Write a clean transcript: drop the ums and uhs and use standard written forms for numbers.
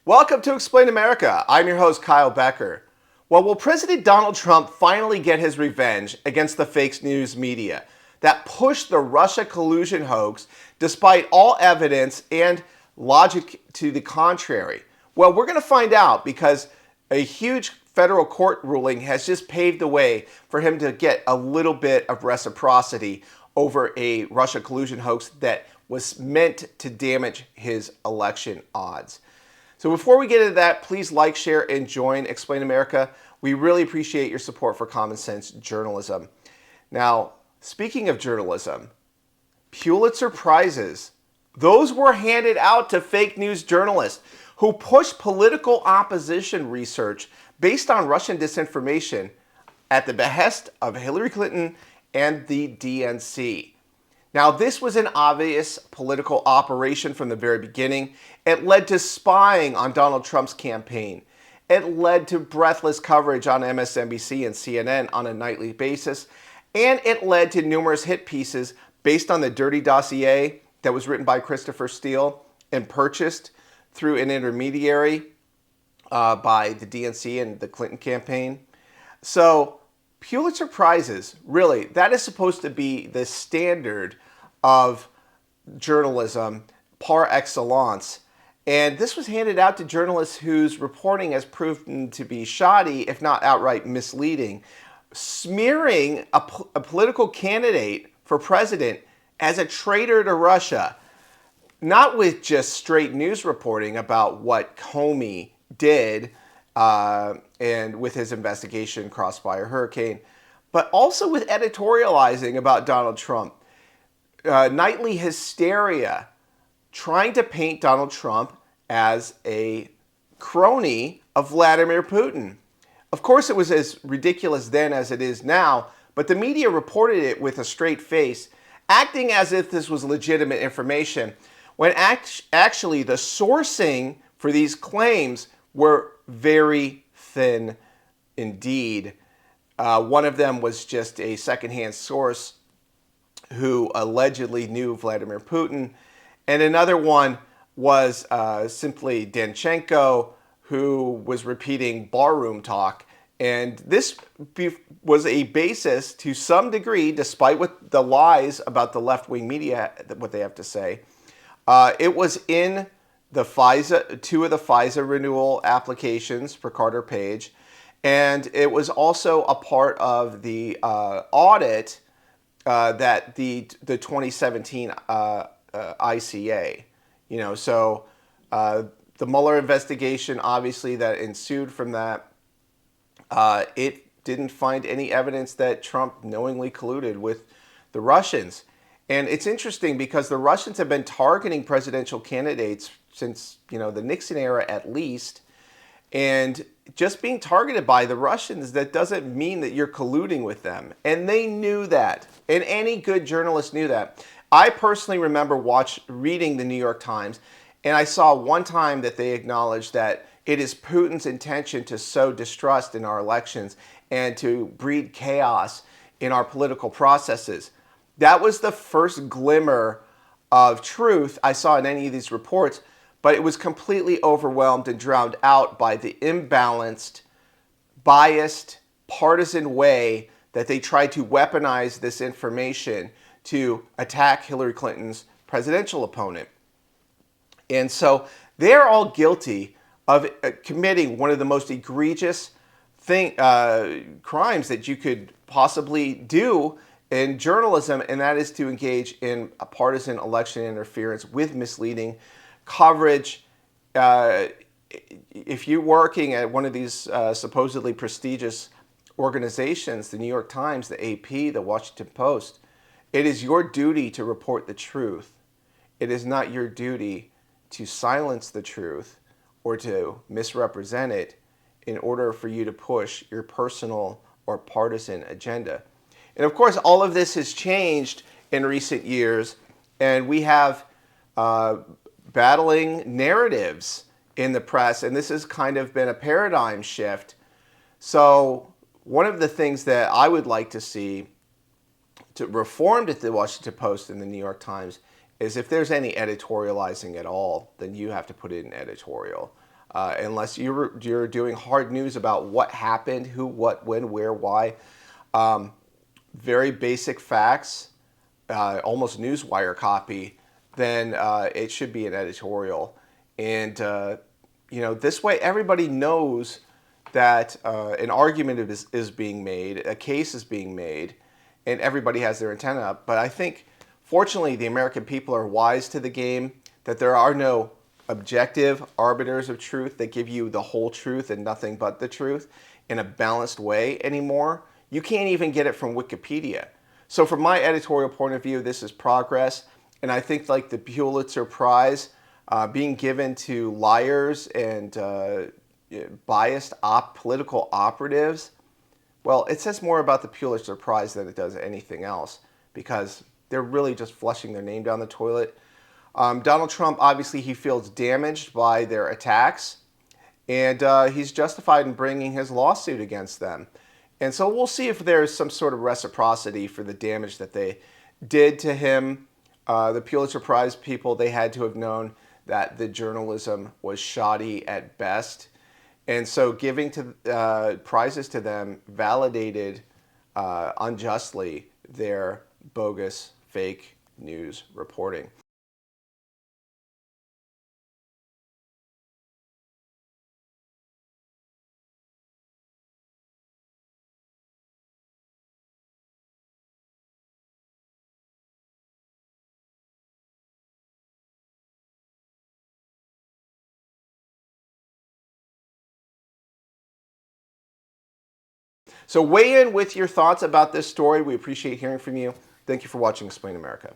Welcome to Explain America. I'm your host, Kyle Becker. Well, will President Donald Trump finally get his revenge against the fake news media that pushed the Russia collusion hoax despite all evidence and logic to the contrary? Well, we're going to find out because a huge federal court ruling has just paved the way for him to get a little bit of reciprocity over a Russia collusion hoax that was meant to damage his election odds. So before we get into that, please like, share, and join Explain America. We really appreciate your support for common sense journalism. Now, speaking of journalism, Pulitzer Prizes, those were handed out to fake news journalists who pushed political opposition research based on Russian disinformation at the behest of Hillary Clinton and the DNC. Now, this was an obvious political operation from the very beginning. It led to spying on Donald Trump's campaign. It led to breathless coverage on MSNBC and CNN on a nightly basis. And it led to numerous hit pieces based on the dirty dossier that was written by Christopher Steele and purchased through an intermediary by the DNC and the Clinton campaign. So Pulitzer Prizes, really, that is supposed to be the standard of journalism par excellence. And this was handed out to journalists whose reporting has proven to be shoddy, if not outright misleading, smearing a political candidate for president as a traitor to Russia, not with just straight news reporting about what Comey did and with his investigation Crossfire Hurricane, but also with editorializing about Donald Trump. Nightly hysteria, trying to paint Donald Trump as a crony of Vladimir Putin. Of course, it was as ridiculous then as it is now, but the media reported it with a straight face, acting as if this was legitimate information, when actually the sourcing for these claims were very thin indeed. One of them was just a secondhand source who allegedly knew Vladimir Putin, and another one was simply Danchenko, who was repeating barroom talk. And this was a basis to some degree, despite what the lies about the left-wing media, what they have to say. It was in the FISA, two of the FISA renewal applications for Carter Page, and it was also a part of the audit that the 2017 ICA. So the Mueller investigation, obviously, that ensued from that, it didn't find any evidence that Trump knowingly colluded with the Russians. And it's interesting because the Russians have been targeting presidential candidates since, the Nixon era at least. And just being targeted by the Russians, that doesn't mean that you're colluding with them. And they knew that. And any good journalist knew that. I personally remember reading the New York Times, and I saw one time that they acknowledged that it is Putin's intention to sow distrust in our elections and to breed chaos in our political processes. That was the first glimmer of truth I saw in any of these reports, but it was completely overwhelmed and drowned out by the imbalanced, biased, partisan way that they tried to weaponize this information to attack Hillary Clinton's presidential opponent. And so they're all guilty of committing one of the most egregious crimes that you could possibly do in journalism, and that is to engage in a partisan election interference with misleading coverage. If you're working at one of these supposedly prestigious organizations, the New York Times, the AP, the Washington Post, it is your duty to report the truth. It is not your duty to silence the truth or to misrepresent it in order for you to push your personal or partisan agenda. And of course, all of this has changed in recent years, and we have battling narratives in the press, and this has kind of been a paradigm shift. So one of the things that I would like to see to reformed at the Washington Post and the New York Times is if there's any editorializing at all, then you have to put it in editorial. unless you're doing hard news about what happened, who, what, when, where, why. Very basic facts, almost newswire copy, then it should be an editorial. And this way everybody knows that an argument is being made, a case is being made, and everybody has their antenna up. But I think, fortunately, the American people are wise to the game, that there are no objective arbiters of truth that give you the whole truth and nothing but the truth in a balanced way anymore. You can't even get it from Wikipedia. So from my editorial point of view, this is progress. And I think like the Pulitzer Prize being given to liars and biased political operatives, well, it says more about the Pulitzer Prize than it does anything else, because they're really just flushing their name down the toilet. Donald Trump, obviously, he feels damaged by their attacks, and he's justified in bringing his lawsuit against them. And so we'll see if there's some sort of reciprocity for the damage that they did to him. The Pulitzer Prize people, they had to have known that the journalism was shoddy at best. And so giving prizes to them validated unjustly their bogus fake news reporting. So weigh in with your thoughts about this story. We appreciate hearing from you. Thank you for watching Explain America.